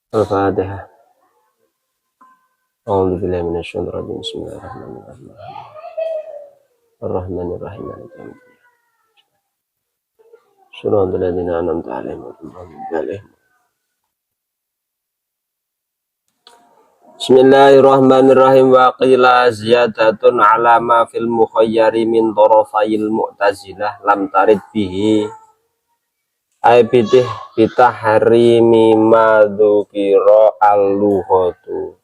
Al-Fatihah. A'udzu billahi minasyaitonir rajim. Bismillahirrahmanirrahim. Ar-Rahmanir-Rahim. Shiratal ladzina an'amta 'alaihim ghairil maghdubi 'alaihim. Bismillahirrahmanirrahim. Wa qila ziyadatun 'ala ma fil mukhayyari min tarafayil mu'tazilah lam tarid bihi ay bitahrimi ma dzukira al-lughatu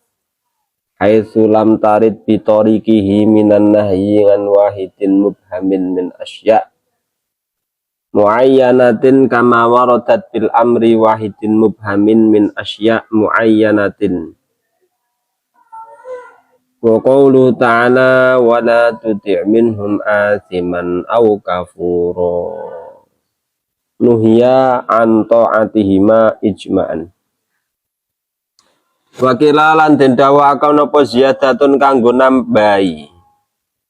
haitsu lam tarid bi tariqihi minan nahyi an wahidin mubhamin min asya' muayyanatin kama waradat bil amri wahidin mubhamin min asya' muayyanatin. Wa qawlu ta'ala wa la tuti' minhum athiman aw kafura nuhiya an ta'atihima ijma'an. Wakila lan den dawuhaken apa ziyadatun kanggo nambahi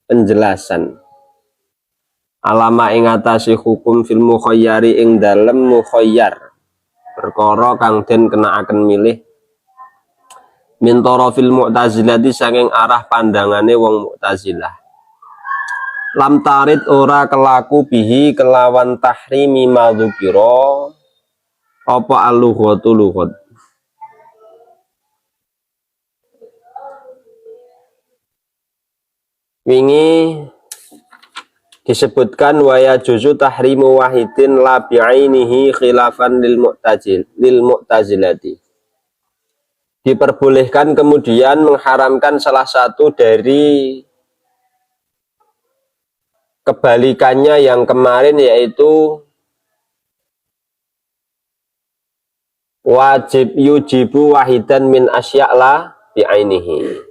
penjelasan alama ing atase hukum fil mukhayyari ing dalem mukhayyar perkara kang den kenakaken milih min tarafil mu'tazilati saking arah pandangane wong mu'tazilah. Lam tarid ora kelaku bihi kelawan tahrimi madzukira apa al-lughatu lughat. Wingi disebutkan waya juzu tahrimu wahidin la bi'ainihi khilafan lil mu'tazilati. Diperbolehkan kemudian mengharamkan salah satu dari kebalikannya yang kemarin, yaitu wajib yujibu wahidan min asya'la bi'ainihi.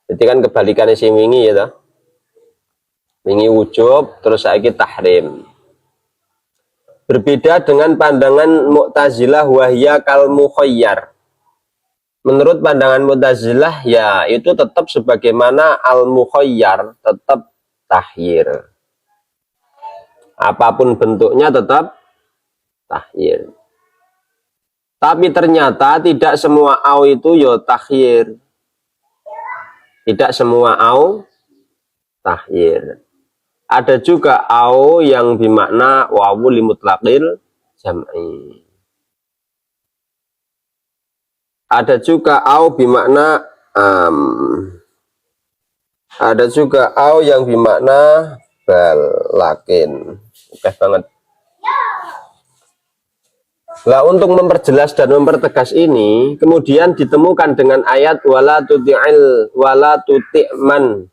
Jadi kan kebalikannya si wingi ya toh. Wingi wujub terus saiki tahrim. Berbeda dengan pandangan Mu'tazilah wahya kal mukhayyar. Menurut pandangan Mu'tazilah ya itu tetap sebagaimana al mukhayyar, tetap tahyir. Apapun bentuknya tetap tahyir. Tapi ternyata tidak semua au itu ya tahyir. Tidak semua au tahyir. Ada juga au yang bermakna wawu limutlaqil jam'i. Ada juga au bermakna ada juga au yang bermakna bal lakin. Oke banget. Nah, untuk memperjelas dan mempertegas ini, kemudian ditemukan dengan ayat wala tuti'il wala tuti'man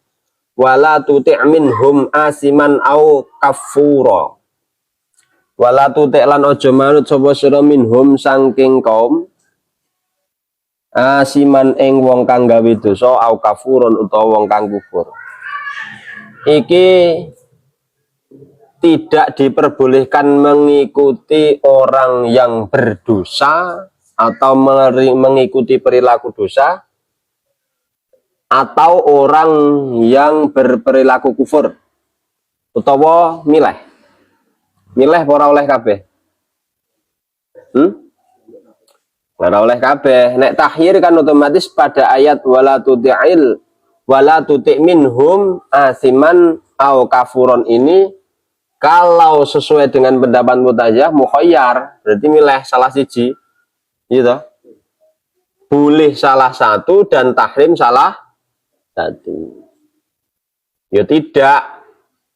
wala tuti' minhum asiman au kafura. Wala tuti' lan aja manut sapa sira minhum saking kaum asiman ing wong kang gawe dosa au kafurun utawa wong kang kufur. Iki tidak diperbolehkan mengikuti orang yang berdosa atau mengikuti perilaku dosa atau orang yang berperilaku kufur utawa milih ora oleh kabeh. Ora oleh kabeh. Nek tahyir kan otomatis pada ayat wala tuti' minhum asiman au kafurun ini, kalau sesuai dengan pendapat Mu'tazilah mukhayyar, berarti milih salah siji. Gitu. Boleh salah satu dan tahrim salah satu. Ya tidak.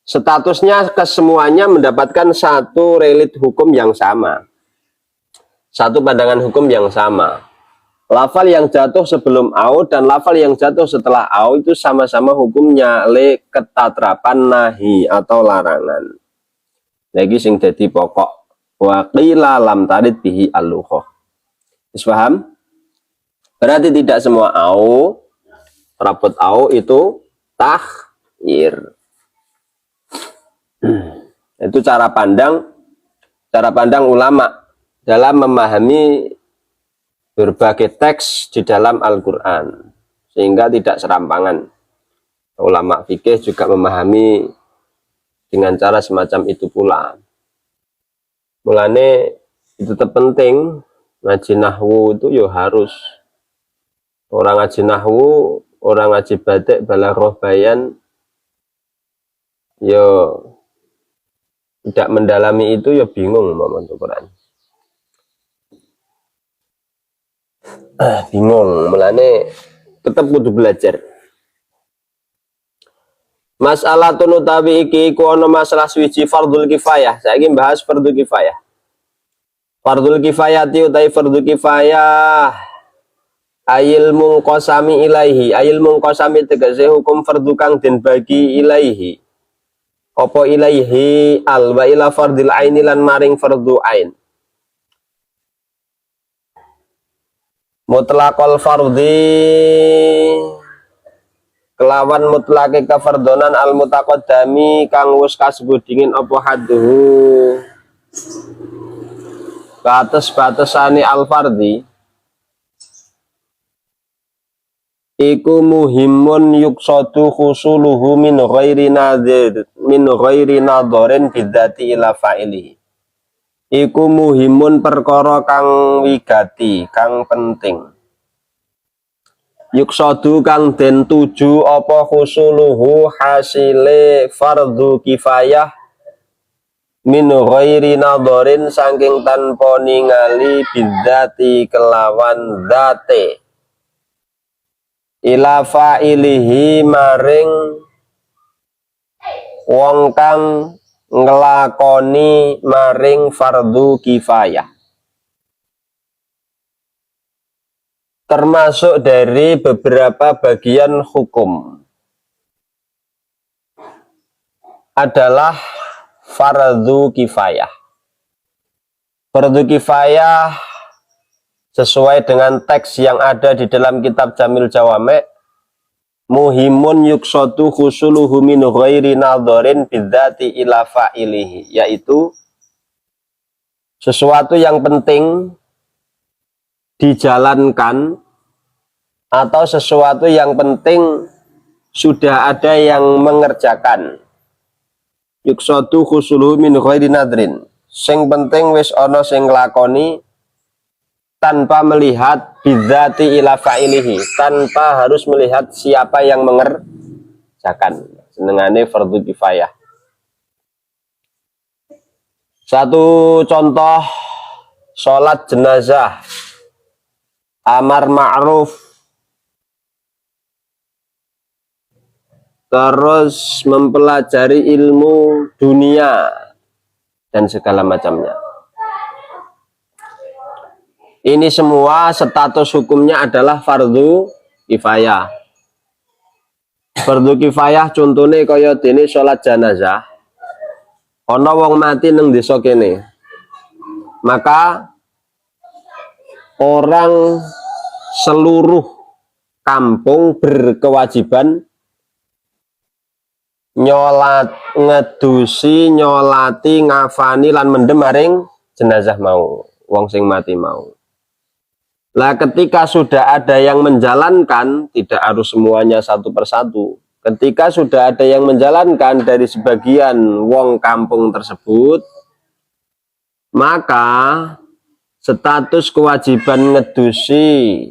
Statusnya kesemuanya mendapatkan satu relit hukum yang sama. Satu pandangan hukum yang sama. Lafal yang jatuh sebelum au dan lafal yang jatuh setelah au itu sama-sama hukumnya le ketatrapan nahi atau larangan. Lagi sing dadi pokok wa qila lam tarid bihi al-lughah. Paham? Berarti tidak semua au rapot au itu tahyir. Itu cara pandang ulama dalam memahami berbagai teks di dalam Al-Qur'an, sehingga tidak serampangan. Ulama fikih juga memahami dengan cara semacam itu pula. Mulane itu penting ngaji nahwu itu ya harus. Orang ngaji nahwu, orang ngaji batik, balaghah, bayan, ya tidak mendalami itu ya bingung untuk Quran. Bingung, melane tetap kudu belajar. Masalah tunutawi iki iku ana masalah suwiji fardul kifayah. Saiki bahas fardhu kifayah. Fardul kifayah utai fardhu kifayah ayil mungqasami ilaihi. Ayil mungqasami tegese hukum fardhu kang den bagi ilaihi. Apa ilaihi al wa ila fardil aini lan maring fardhu ain. Mutlaqal fardhi kelawan mutlake kafardonan al mutaqaddami kang wis kasebut dingin apa hadduhu batas-batasane al fardhi iku muhimun yuksadu khusuluhu min ghairi nadharin bidzati ila fa'ilihi. Iku muhimun perkara kang wigati, kang penting. Yuksadu kang den tuju apa khusuluhu hasile fardhu kifayah min ghairi nadharin saking tanpa ningali bidzati kelawan dzate ila fa'ilihi maring wong kang ngelakoni maring fardhu kifayah. Termasuk dari beberapa bagian hukum adalah fardhu kifayah. Fardhu kifayah sesuai dengan teks yang ada di dalam kitab Jamil Jawame' muhimun yuksadu khusuluhu min ghairi nadharin bidzati ila fa'ilihi, yaitu sesuatu yang penting dijalankan atau sesuatu yang penting sudah ada yang mengerjakan. Yuksadu khusuluhu min ghairi nadharin, sing penting wis ana sing nglakoni tanpa melihat bidzati ila fa'ilihi, tanpa harus melihat siapa yang mengerjakan. Senengane fardhu kifayah. Satu contoh sholat jenazah, amar ma'ruf, terus mempelajari ilmu dunia dan segala macamnya. Ini semua status hukumnya adalah fardhu kifayah. Fardhu kifayah contohnya kaya dene sholat jenazah. Ana wong mati nang desa kene. Maka orang seluruh kampung berkewajiban nyolat, ngedusi, nyolati, ngafani lan mendem maring jenazah mau, wong sing mati mau. Lah ketika sudah ada yang menjalankan, tidak harus semuanya satu persatu. Ketika sudah ada yang menjalankan dari sebagian wong kampung tersebut, maka status kewajiban ngedusi,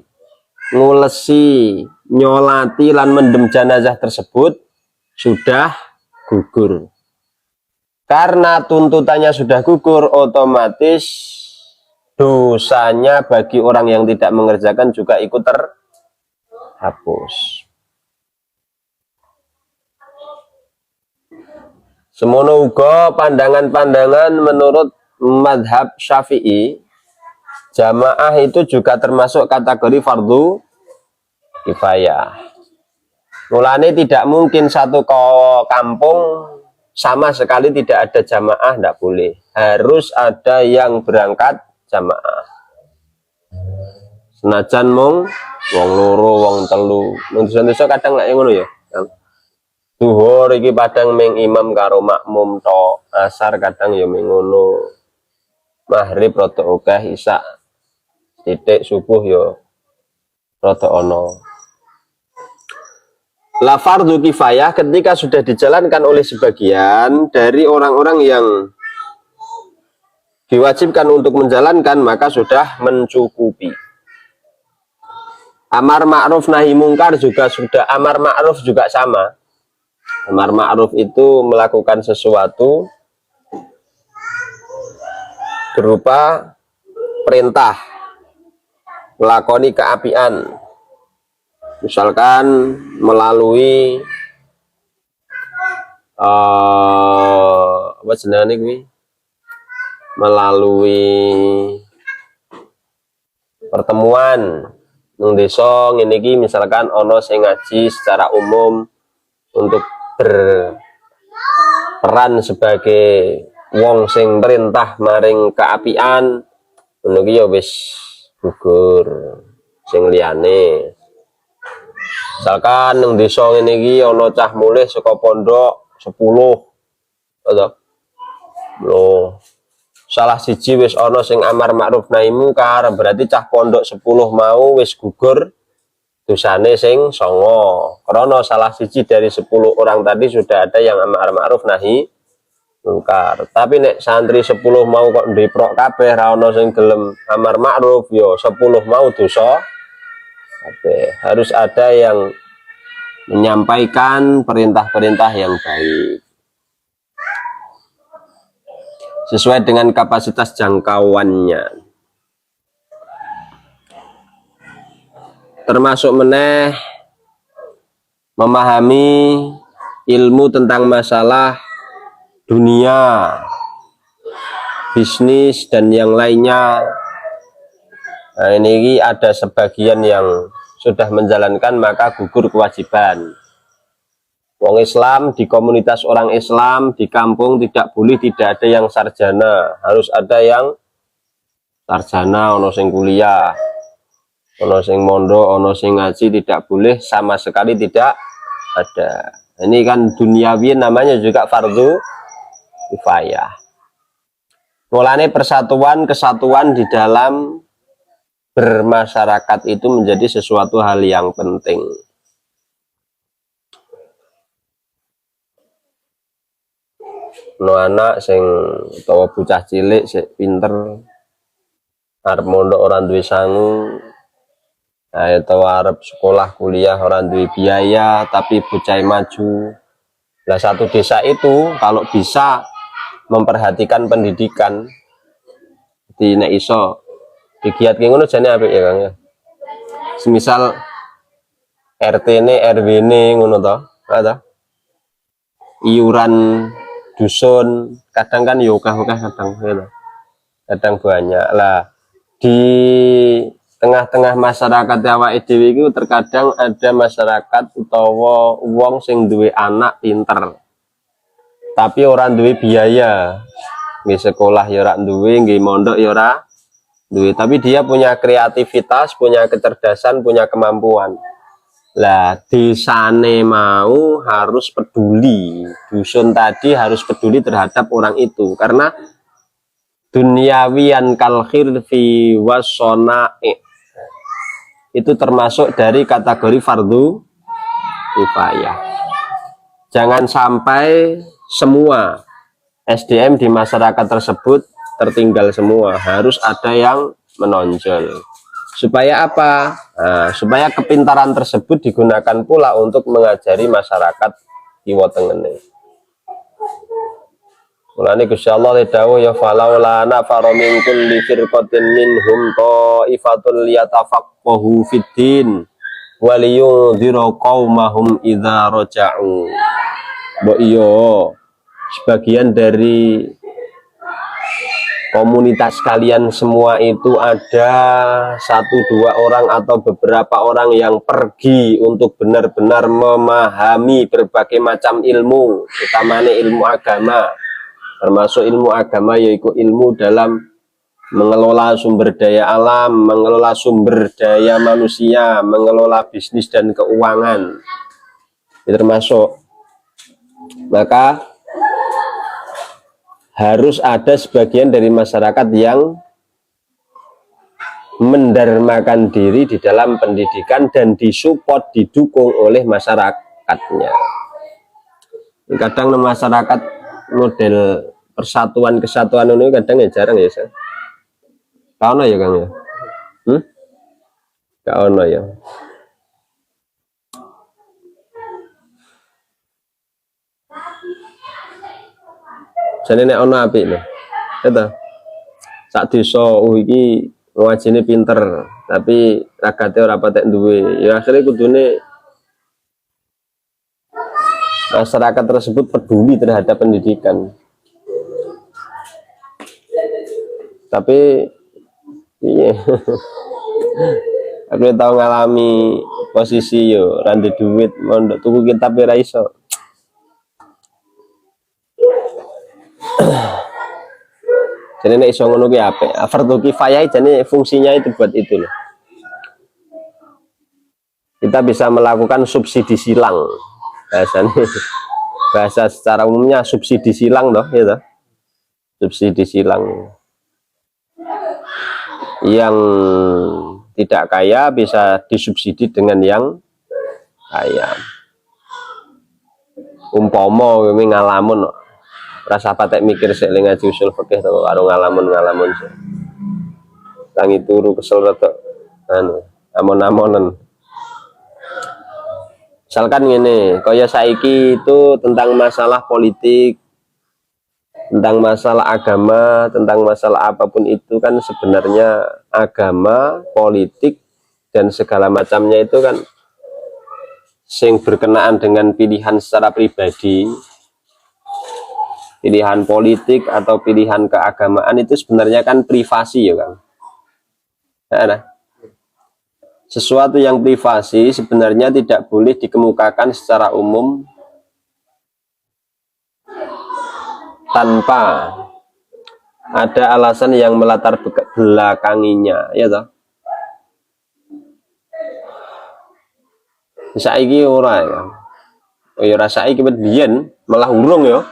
ngulesi, nyolati lan mendem jenazah tersebut sudah gugur. Karena tuntutannya sudah gugur, otomatis dosanya bagi orang yang tidak mengerjakan juga ikut terhapus. Semono uga pandangan-pandangan menurut madhab Syafi'i, jamaah itu juga termasuk kategori fardhu kifayah. Mulane tidak mungkin satu kampung sama sekali tidak ada jamaah, tidak boleh. Harus ada yang berangkat jamaah. Senajan mung wong loro, wong telu. Nang desa-desa kadang lek ngono ya. Zuhur iki padang ming imam karo makmum tok. Asar kadang ya ming ngono. Maghrib rada akeh, isya titik, subuh ya rada ana. La fardhu kifayah ketika sudah dijalankan oleh sebagian dari orang-orang yang diwajibkan untuk menjalankan, maka sudah mencukupi. Amar ma'ruf nahi mungkar juga sudah. Amar ma'ruf juga sama. Amar ma'ruf itu melakukan sesuatu berupa perintah, melakoni keapian, misalkan melalui apa jenenge kuwi, melalui pertemuan nang desa ngene iki, misalkan ana sing ngaji secara umum untuk berperan sebagai wong sing perintah maring keapian, ngono ki ya wis gugur sing liyane. Misalkan nang desa ngene iki ana cah mulih saka pondok 10, to. Lho, salah siji wis ana sing amar ma'ruf nahi mungkar, berarti cah pondok 10 mau wis gugur dosane sing 9. Karena salah siji dari 10 orang tadi sudah ada yang amar ma'ruf nahi mungkar. Tapi nek santri 10 mau kok ndeprok kabeh ra ono sing gelem amar ma'ruf, yo 10 mau dosa kabeh. Harus ada yang menyampaikan perintah-perintah yang baik sesuai dengan kapasitas jangkauannya. Termasuk meneh memahami ilmu tentang masalah dunia, bisnis dan yang lainnya. Nah, ini ada sebagian yang sudah menjalankan, maka gugur kewajiban. Wong Islam di komunitas orang Islam di kampung tidak boleh tidak ada yang sarjana, harus ada yang sarjana, ono sing kuliah, ono sing mondok, ono sing ngaji, tidak boleh sama sekali tidak ada. Ini kan duniawi, namanya juga fardu kifayah. Mulane persatuan kesatuan di dalam bermasyarakat itu menjadi sesuatu hal yang penting. No anak sing utawa bocah cilik sik pinter arep mondok orang duwe sangu, atau arep sekolah kuliah orang duwe biaya, tapi bocah maju. Nah, satu desa itu kalau bisa memperhatikan pendidikan, di nek iso digiat ngono jane apik ya Kang ya. Semisal RT-ne RW-ne ngono to, ada iuran dusun kadang kan yo akeh kadang gitu. Kadang banyak lah di tengah-tengah masyarakat awake dhewe iki terkadang ada masyarakat utawa wong sing duwe anak pinter tapi orang duwe biaya, nggih sekolah ya ora duwe, nggih mondok ya ora duwe, tapi dia punya kreativitas, punya kecerdasan, punya kemampuan. Lah desane mau harus peduli, dusun tadi harus peduli terhadap orang itu, karena duniawian kal khirfi wassona'i itu termasuk dari kategori fardu kifayah. Jangan sampai semua SDM di masyarakat tersebut tertinggal semua, harus ada yang menonjol. Supaya apa? Nah, supaya kepintaran tersebut digunakan pula untuk mengajari masyarakat kiwa tengene. Mulane Gusti Allah dawuh ya falaula nafara min kulli firqatin minhum ta'ifatun liyatafaqahu fiddin wa liyunziru qaumahum idza raja'u. Mbok iya sebagian dari komunitas kalian semua itu ada 1-2 orang atau beberapa orang yang pergi untuk benar-benar memahami berbagai macam ilmu, utamanya ilmu agama, termasuk ilmu agama yaitu ilmu dalam mengelola sumber daya alam, mengelola sumber daya manusia, mengelola bisnis dan keuangan, itu termasuk. Maka harus ada sebagian dari masyarakat yang mendarmakan diri di dalam pendidikan dan disupport, didukung oleh masyarakatnya. Kadang masyarakat model persatuan kesatuan ini kadang ya jarang ya saya. Kau ya Kang ya, kau ya. Jadi nek ono apik lho. Eta. Sak desa iki ngajine pinter, tapi ragate ora patek duwe. Ya akhirnya kudune masyarakat tersebut peduli terhadap pendidikan. Tapi iya. Aku tahu ngalami posisi yo randi duit mondok tuku kitab ora iso. Jadi nek iso ngono ki apik. Fardhu kifayah jadi fungsinya itu buat itu loh. Kita bisa melakukan subsidi silang. Bahasa secara umumnya subsidi silang toh, ya toh. Subsidi silang. Yang tidak kaya bisa disubsidi dengan yang kaya. Umpama kowe ngalamun rasa patek mikir sik ngaji usul fikih to karo ngalamun sik. Tangi turu kesel rada amon-amonen. Misalkan ngene, kaya saiki itu tentang masalah politik, tentang masalah agama, tentang masalah apapun itu kan sebenarnya agama, politik dan segala macamnya itu kan sing berkenaan dengan pilihan secara pribadi. Pilihan politik atau pilihan keagamaan itu sebenarnya kan privasi ya kan. Nah, sesuatu yang privasi sebenarnya tidak boleh dikemukakan secara umum tanpa ada alasan yang melatar belakanginya, ya toh. Saiki ora ya. Oh ya rasa iki biyen malah urung ya.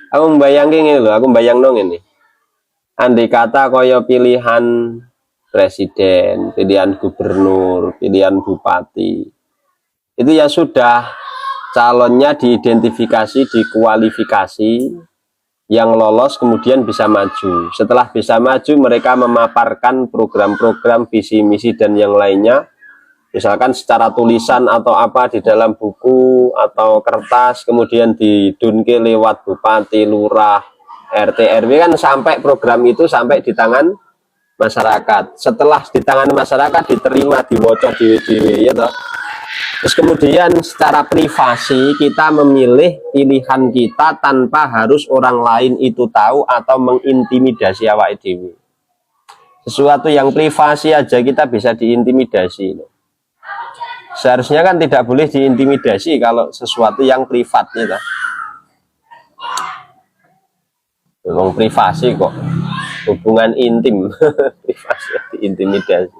Aku membayangkan ini loh, aku membayangkan ini. Andai kata kaya pilihan presiden, pilihan gubernur, pilihan bupati, itu ya sudah calonnya diidentifikasi, dikualifikasi, yang lolos kemudian bisa maju. Setelah bisa maju, mereka memaparkan program-program, visi misi dan yang lainnya. Misalkan secara tulisan atau apa di dalam buku atau kertas, kemudian didunke lewat bupati, lurah, RT, RW kan sampai program itu sampai di tangan masyarakat. Setelah di tangan masyarakat diterima, diwocok di ya toh. Terus kemudian secara privasi kita memilih pilihan kita tanpa harus orang lain itu tahu atau mengintimidasi awak dewi. Sesuatu yang privasi aja kita bisa diintimidasi loh. Seharusnya kan tidak boleh diintimidasi kalau sesuatu yang privat ya. Memang privasi kok, hubungan intim, privasi diintimidasi.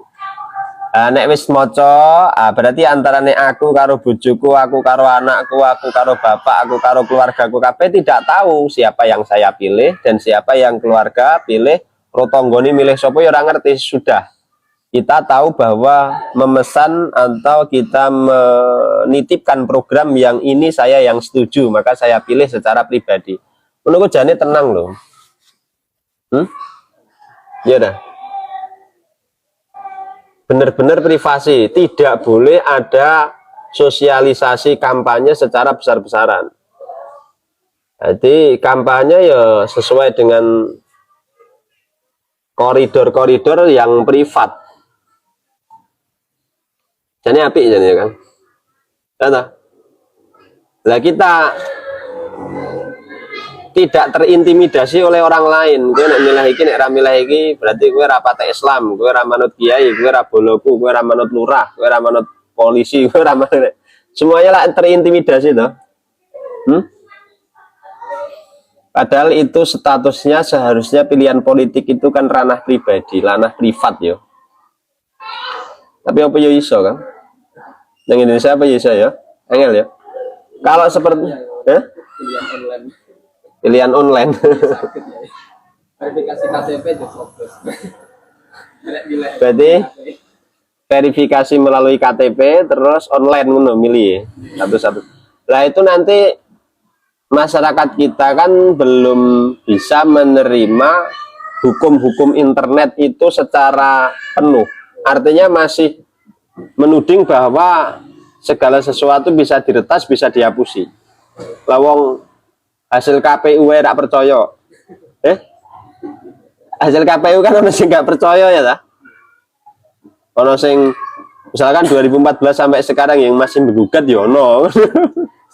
Nek wis maca, berarti antara nek aku karo bojoku, aku karo anakku, aku karo bapak, aku karo keluargaku kabeh tidak tahu siapa yang saya pilih dan siapa yang keluarga pilih. Rotonggoni milih sapa ya ora ngerti sudah. Kita tahu bahwa memesan atau kita menitipkan program yang ini saya yang setuju, maka saya pilih secara pribadi. Menurut jane tenang loh. Ya dah. Benar-benar privasi, tidak boleh ada sosialisasi kampanye secara besar-besaran. Jadi kampanye ya sesuai dengan koridor-koridor yang privat. Jadi apik jadi kan. Nah, kita tidak terintimidasi oleh orang lain. Gue nek milih iki nek ra milih iki berarti gue ra patek Islam, gue ra manut kiai, gue ra boloku, gue ra manut lurah, gue ra manut polisi, gue ra manut. Semuanya lah terintimidasi toh. Padahal itu statusnya seharusnya pilihan politik itu kan ranah pribadi, ranah privat yo. Tapi apa yo iso kan? Yang Indonesia apa iso ya? Angel ya. Kalau seperti pilihan online. Pilihan online. Verifikasi KTP itu fokus. Berarti verifikasi melalui KTP terus online ngono milih satu-satu. Lah itu nanti masyarakat kita kan belum bisa menerima hukum-hukum internet itu secara penuh. Artinya masih menuding bahwa segala sesuatu bisa diretas, bisa dihapusi. Lawong hasil KPU tak percaya. Hasil KPU kan ono sing gak percaya ya ta? Ono sing misalkan 2014 sampai sekarang yang masih menggugat ya ono.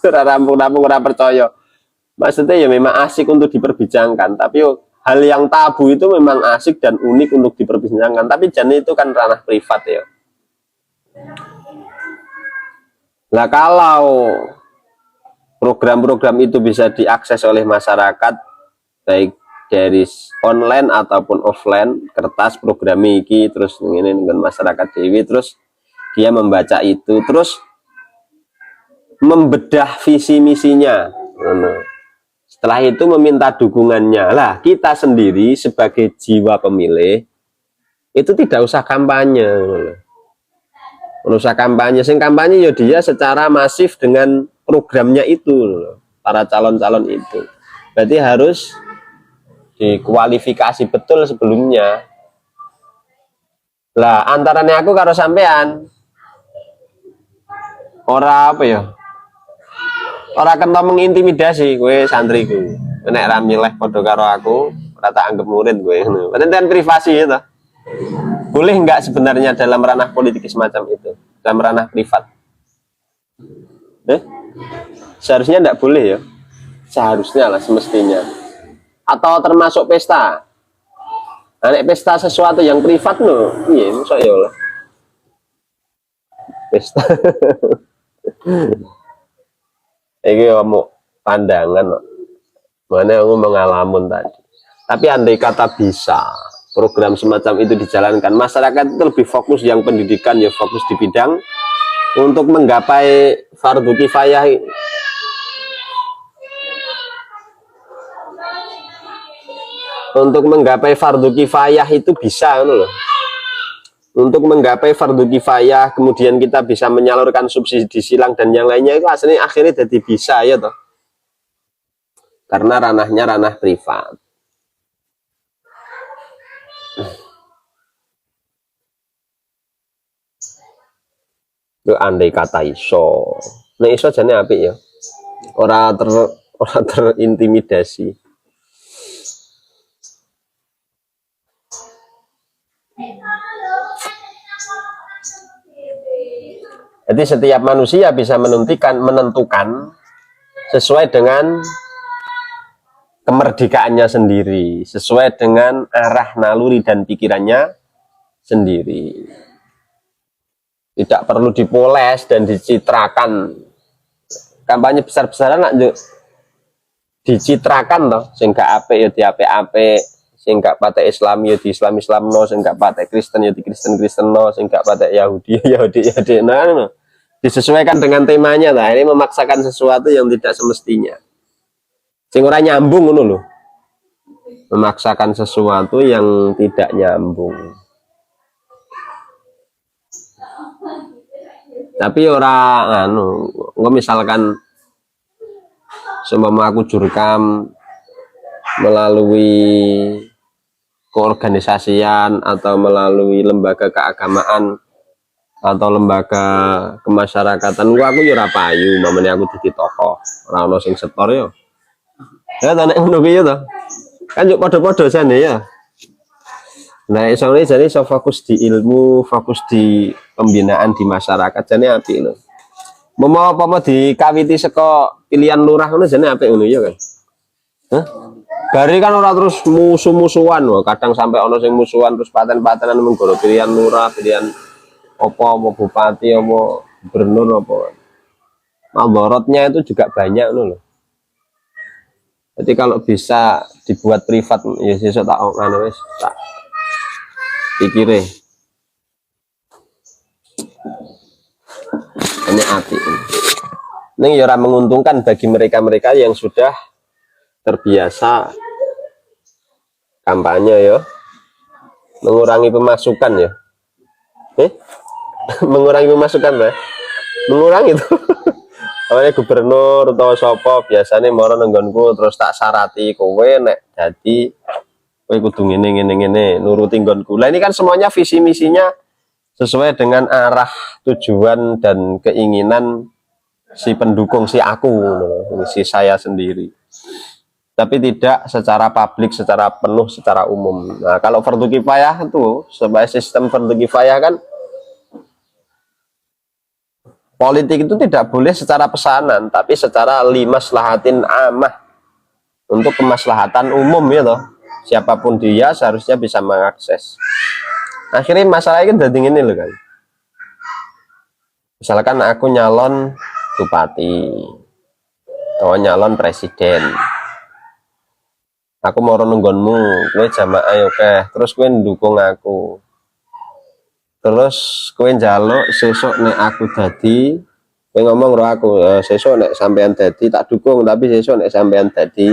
Ora rampung-rampung ora percaya. Maksudnya ya memang asik untuk diperbincangkan, tapi hal yang tabu itu memang asik dan unik untuk diperbincangkan, tapi jangan itu kan ranah privat ya. Nah kalau program-program itu bisa diakses oleh masyarakat baik dari online ataupun offline, kertas program iki terus ini dengan masyarakat dewi, terus dia membaca itu terus membedah visi misinya. Setelah itu meminta dukungannya. Lah kita sendiri sebagai jiwa pemilih itu tidak usah kampanye. Usah kampanye, sing kampanye ya dia secara masif dengan programnya itu, para calon-calon itu. Berarti harus dikualifikasi betul sebelumnya. Lah antaranya aku karo sampean ora apa ya? Ora kena mengintimidasi kowe santriku. Nek ra milih padha karo aku, ora tak anggap murid kowe ngono. Pancen privasi itu. Boleh enggak sebenarnya dalam ranah politik semacam itu? Dalam ranah privat. Seharusnya enggak boleh ya. Seharusnya lah semestinya. Atau termasuk pesta. Nah, nek pesta sesuatu yang privat no, iya mosok ya lah. Pesta. Iki kamu pandangan kok. Mana aku mengalamun tadi. Tapi andai kata bisa program semacam itu dijalankan, masyarakat itu lebih fokus yang pendidikan ya, fokus di bidang untuk menggapai fardu kifayah. Untuk menggapai fardu kifayah itu bisa loh. Untuk menggapai fardu kifayah kemudian kita bisa menyalurkan subsidi silang dan yang lainnya itu aslinya akhirnya jadi bisa ya toh. Karena ranahnya ranah privat. Itu andai kata iso. Nah iso jane apik ya. Ora terintimidasi. Jadi setiap manusia bisa menentukan sesuai dengan kemerdekaannya sendiri, sesuai dengan arah naluri dan pikirannya sendiri. Tidak perlu dipoles dan dicitrakan. Kampanye besar-besaran nak dicitrakan toh, sing gak apik ya diapik-apik, sing gak patek Islam ya di Islam-Islamno, sing gak patek Kristen ya di Kristen-Kristenno, sing gak patek Yahudi ya Yahudi. Nah, disesuaikan dengan temanya lah. Ini memaksakan sesuatu yang tidak semestinya. Sing ora nyambung ngono lho. Memaksakan sesuatu yang tidak nyambung. Tapi ora misalkan seumpama aku jurkam melalui keorganisasian atau melalui lembaga keagamaan atau lembaga kemasyarakatan, aku ya ora payu mamane aku dadi tokoh, ora ono sing setor ya. Ya ta nek ngono piye to? Kan yo padha-padha jane ya. Nah, soalnya jadi so fokus di ilmu, fokus di pembinaan di masyarakat jane apik lho. Mau apa dikawiti saka pilihan lurah ngono jane apik ngono ya kan. Hah? Bari kan ora terus musuh-musuhan loh, kadang sampai ono sing musuhan terus paten-patenan menggoro pilihan lurah, pilihan apa bupati, apa gubernur apa. Madharatnya itu juga banyak loh. Jadi kalau bisa dibuat privat ya sesuk tak wis tak pikire. Ini api. Ini ya ora menguntungkan bagi mereka-mereka yang sudah terbiasa kampanye ya, mengurangi pemasukan ya, mengurangi pemasukan lah, mengurangi itu awalnya gubernur atau sapa biasanya moro nenggonku terus tak syarati kowe nek dadi kowe kudu ngene nuruti nggonku. Lah ini kan semuanya visi misinya sesuai dengan arah tujuan dan keinginan si pendukung, si aku, si saya sendiri, tapi tidak secara publik, secara penuh, secara umum. Nah kalau fardu kifayah itu sebagai sistem fardu kifayah kan politik itu tidak boleh secara pesanan, tapi secara limaslahatin amah, untuk kemaslahatan umum ya toh. Siapapun dia seharusnya bisa mengakses. Akhirnya masalahnya kan jadi ini loh kan. Misalkan aku nyalon bupati atau nyalon presiden. Aku mau nunggonmu, kowe jamaah yo terus kowe ndukung aku. Terus kowe njaluk sesuk nek aku dadi, kowe ngomong karo aku, sesuk nek sampean dadi tak dukung, tapi sesuk nek sampean dadi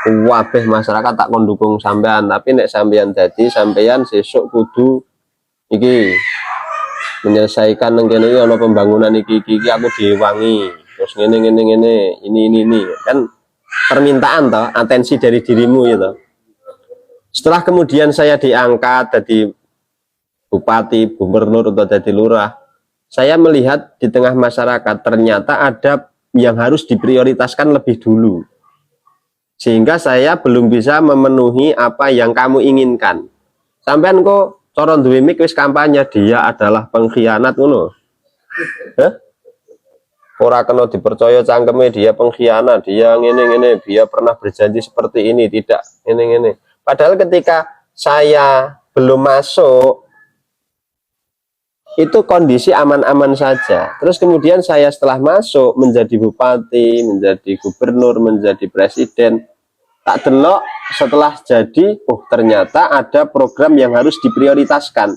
kabeh masyarakat tak kon dukung sampean, tapi nek sampean dadi sampean sesuk kudu iki menyelesaikan nang kene iki ana pembangunan iki aku diwangi. Terus ngene ini kan permintaan toh, atensi dari dirimu gitu. Setelah kemudian saya diangkat jadi bupati, gubernur atau jadi lurah, saya melihat di tengah masyarakat ternyata ada yang harus diprioritaskan lebih dulu, sehingga saya belum bisa memenuhi apa yang kamu inginkan. Sampean kok coron duwe mik wis kampanye dia adalah pengkhianat ngono. Ora kena dipercaya cangkeme dia pengkhianat, dia ngene dia pernah berjanji seperti ini, tidak ngene. Padahal ketika saya belum masuk itu kondisi aman-aman saja. Terus kemudian saya setelah masuk menjadi bupati, menjadi gubernur, menjadi presiden, tak delok setelah jadi, oh ternyata ada program yang harus diprioritaskan,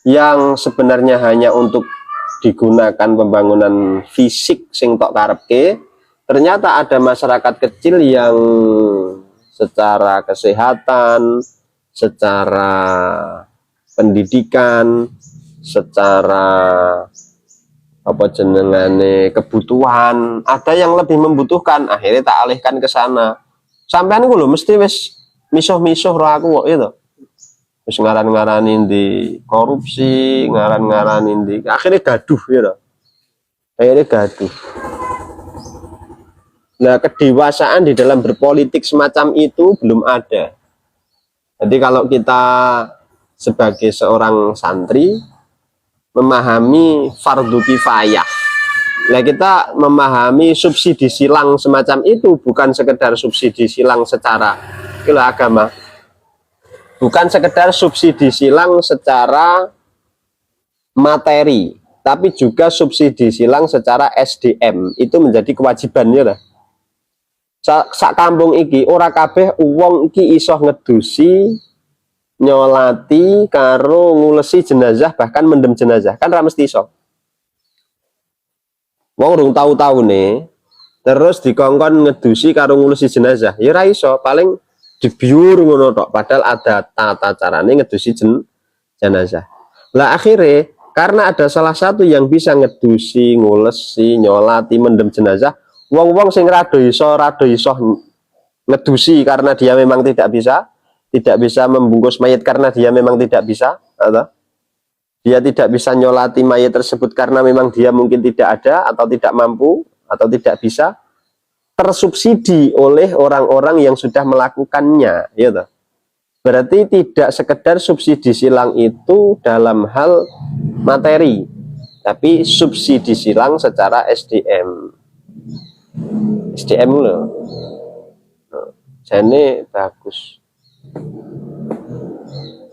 yang sebenarnya hanya untuk digunakan pembangunan fisik sing tok karepke. Ternyata ada masyarakat kecil yang secara kesehatan, secara pendidikan, secara apa jenengane kebutuhan, ada yang lebih membutuhkan, akhirnya tak alihkan ke sana. Sampean ku lho mesti wis misuh-misuh ro aku kok itu. Wis ngaran-ngaranin di korupsi, ngaran-ngaranin di akhirnya gaduh ya. Akhirnya gaduh. Nah, kedewasaan di dalam berpolitik semacam itu belum ada. Jadi kalau kita sebagai seorang santri memahami fardu kifayah, nah kita memahami subsidi silang semacam itu bukan sekedar subsidi silang secara agama, bukan sekedar subsidi silang secara materi, tapi juga subsidi silang secara SDM. Itu menjadi kewajibannya lah. Sak kampung iki ora kabeh wong iki iso ngedusi, nyolati karo ngulesi jenazah, bahkan mendem jenazah, kan ra mesti iso. Wong urung tahu-tahu nih, terus dikongkon ngedusi karo ngulesi jenazah, ya ra iso, paling dibiur ngono tok, padahal ada tata carane ngedusi jenazah. Lah akhirnya karena ada salah satu yang bisa ngedusi, ngulesi, nyolati, mendem jenazah, wong-wong sing rada iso ngedusi karena dia memang tidak bisa membungkus mayat karena dia memang tidak bisa, atau dia tidak bisa nyolati mayat tersebut karena memang dia mungkin tidak ada atau tidak mampu atau tidak bisa, tersubsidi oleh orang-orang yang sudah melakukannya, gitu. Berarti tidak sekedar subsidi silang itu dalam hal materi, tapi subsidi silang secara SDM loh. Jadi bagus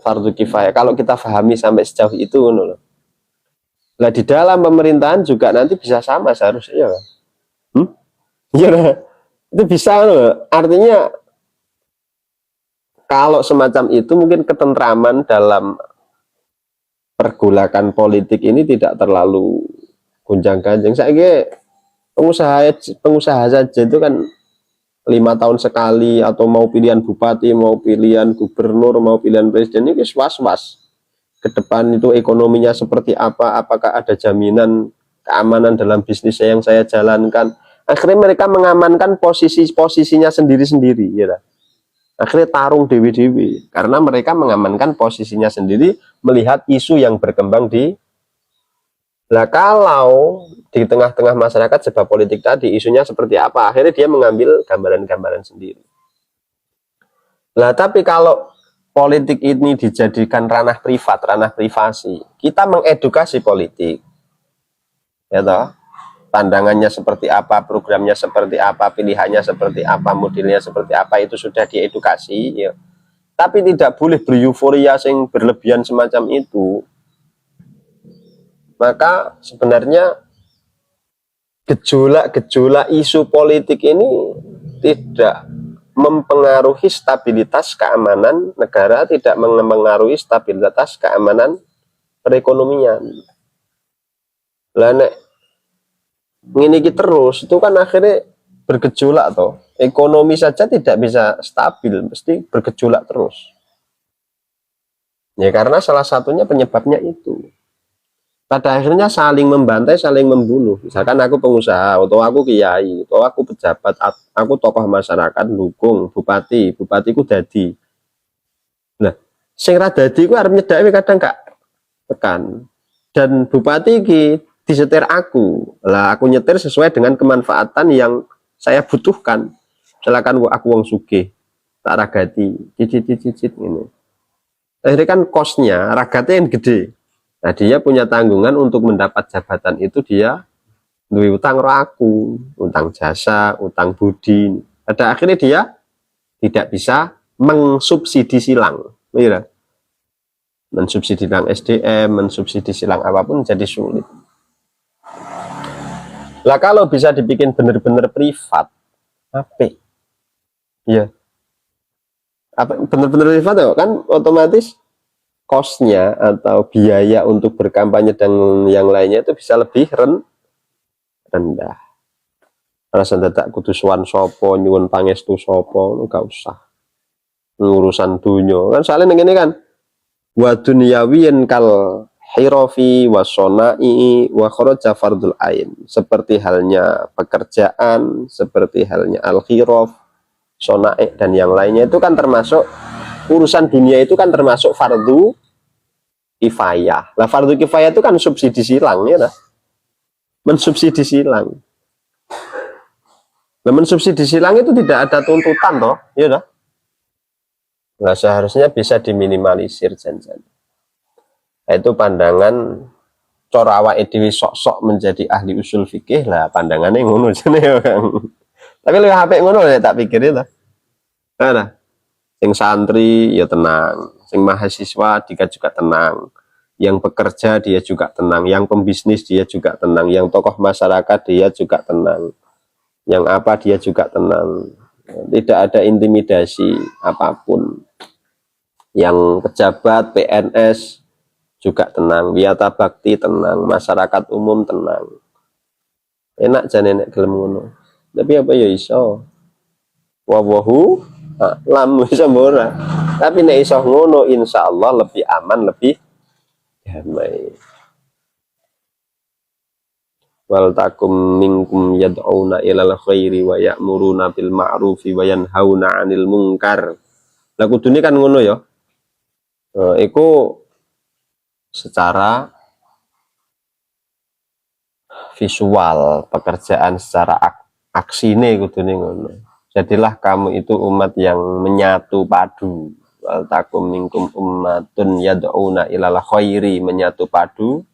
fardu kifayah kalau kita pahami sampai sejauh itu loh. Nah di dalam pemerintahan juga nanti bisa sama seharusnya kan? Iya, itu bisa loh. Artinya kalau semacam itu mungkin ketentraman dalam pergolakan politik ini tidak terlalu gonjang-ganjing. Saya pengusaha saja itu kan 5 tahun sekali, atau mau pilihan bupati, mau pilihan gubernur, mau pilihan presiden, ini was-was ke depan itu ekonominya seperti apa, apakah ada jaminan keamanan dalam bisnis yang saya jalankan. Akhirnya mereka mengamankan posisinya sendiri-sendiri, ya. Akhirnya tarung dewi-dewi karena mereka mengamankan posisinya sendiri melihat isu yang berkembang di. Nah, kalau di tengah-tengah masyarakat sebab politik tadi isunya seperti apa, akhirnya dia mengambil gambaran-gambaran sendiri. Nah, tapi kalau politik ini dijadikan ranah privat, ranah privasi, kita mengedukasi politik, ya toh, pandangannya seperti apa, programnya seperti apa, pilihannya seperti apa, modelnya seperti apa, itu sudah diedukasi, ya. Tapi tidak boleh beryuforia yang berlebihan semacam itu. Maka sebenarnya gejolak-gejolak isu politik ini tidak mempengaruhi stabilitas keamanan negara, tidak mempengaruhi stabilitas keamanan perekonomian. Lah nek ngene iki terus itu kan akhirnya bergejolak toh. Ekonomi saja tidak bisa stabil, mesti bergejolak terus. Ya karena salah satunya penyebabnya itu. Pada akhirnya saling membantai, saling membunuh. Misalkan aku pengusaha, atau aku kiai, atau aku pejabat, aku tokoh masyarakat, dukung bupati, bupatiku dadi. Nah, sing ra dadi ku arep nyedake kadang gak tekan. Dan bupati iki disetir aku. Lah aku nyetir sesuai dengan kemanfaatan yang saya butuhkan. Misalkan aku wong sugih, tak ragati, cicit ini. Akhirnya kan kosnya, ragatnya yang gede. Nah, dia punya tanggungan untuk mendapat jabatan itu, dia duwe utang ro aku, utang jasa, utang budi. Pada akhirnya dia tidak bisa mengsubsidi silang, ya. Mensubsidi silang SDM, mensubsidi silang apapun jadi sulit. Lah kalau bisa dibikin benar-benar privat, apa? Ya, apa benar-benar privat ya, kan otomatis kosnya atau biaya untuk berkampanye dan yang lainnya itu bisa lebih rendah. Alasan dadak kudu sowan sapa, nyuwun pangestu sapa, gak usah. Urusan dunya. Kan soalnya ngene kan. Wa dunyawiyan kal hirafi wa sonai wa kharaja fardul ain. Seperti halnya pekerjaan, seperti halnya al-khiraf, sonai dan yang lainnya itu kan termasuk urusan dunia, itu kan termasuk fardu kifayah. Lah fardu kifayah itu kan subsidi silang, ya nah? Mensubsidi silang. Nah, mensubsidi silang itu tidak ada tuntutan toh, ya nah? Nah, seharusnya bisa diminimalisir jangan. Nah, itu pandangan cara awake dhewe sok-sok menjadi ahli usul fikih lah, pandangannya ngono jane ya Kang. Tapi lu HP ngono ya tak pikir itu. Nah, sing santri ya tenang, sing mahasiswa dia juga tenang, yang pekerja dia juga tenang, yang pembisnis dia juga tenang, yang tokoh masyarakat dia juga tenang, yang apa dia juga tenang, tidak ada intimidasi apapun. Yang pejabat PNS juga tenang, wiyata bakti tenang, masyarakat umum tenang. Enak jane nek gelem ngono. Tapi apa ya iso? Wawahu lam bisa ora. Tapi nek iso ngono insyaallah lebih aman, lebih damai. Wal takum minkum yad'una ilal khairi wa ya'muruna bil ma'rufi wa yanhauna 'anil munkar. Lah kudune kan ngono ya. Iku secara visual, pekerjaan secara aksine kudune ngono. Jadilah kamu itu umat yang menyatu padu. Wal takum minkum ummatun yad'una ilal khairi, menyatu padu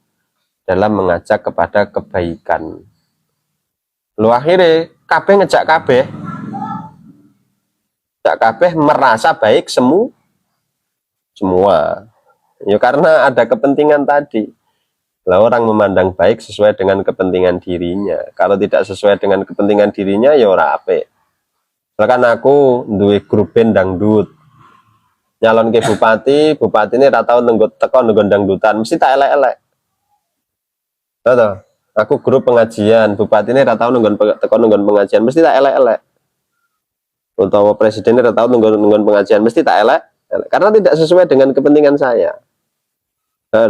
dalam mengajak kepada kebaikan. Lu akhirnya kabeh ngejak kabeh. Ngejak kabeh merasa baik semua. Ya karena ada kepentingan tadi. Lah orang memandang baik sesuai dengan kepentingan dirinya. Kalau tidak sesuai dengan kepentingan dirinya ya ora apik. Misalkan aku duwe grup band dangdut, nyalon ke bupati, bupati ini ratau teko nunggu dangdutan, mesti tak elek-elek. Tahu? Aku grup pengajian, bupati ini ratau teko nunggu pengajian, mesti tak elek-elek. Utawa presiden ini ratau nunggu pengajian, mesti tak elek, karena tidak sesuai dengan kepentingan saya. Tahu?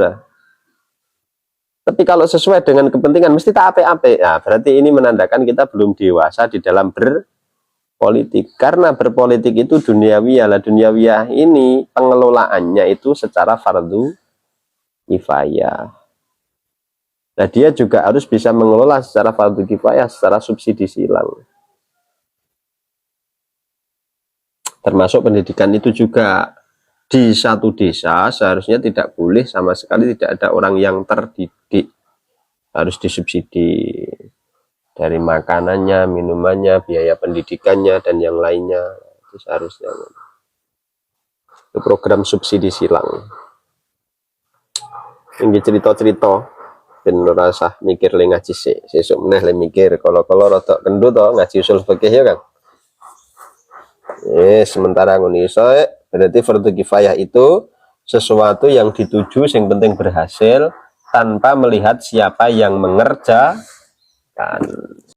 Tapi kalau sesuai dengan kepentingan mesti tak ape-ape. Nah, berarti ini menandakan kita belum dewasa di dalam berpolitik. Karena berpolitik itu duniawiyah. Lah duniawiyah ini pengelolaannya itu secara fardu kifayah. Nah, dia juga harus bisa mengelola secara fardu kifayah, secara subsidi silang. Termasuk pendidikan itu juga. Di satu desa seharusnya tidak boleh sama sekali tidak ada orang yang terdidik, harus disubsidi dari makanannya, minumannya, biaya pendidikannya dan yang lainnya. Itu seharusnya itu program subsidi silang. Ini cerita-cerita ben ora usah mikir le ngaji sesuk meneh le mikir kalau rada kendut to ngaji usul fikih ya kan. Sementara ngono iso berarti fardu kifayah itu sesuatu yang dituju yang penting berhasil tanpa melihat siapa yang mengerjakan.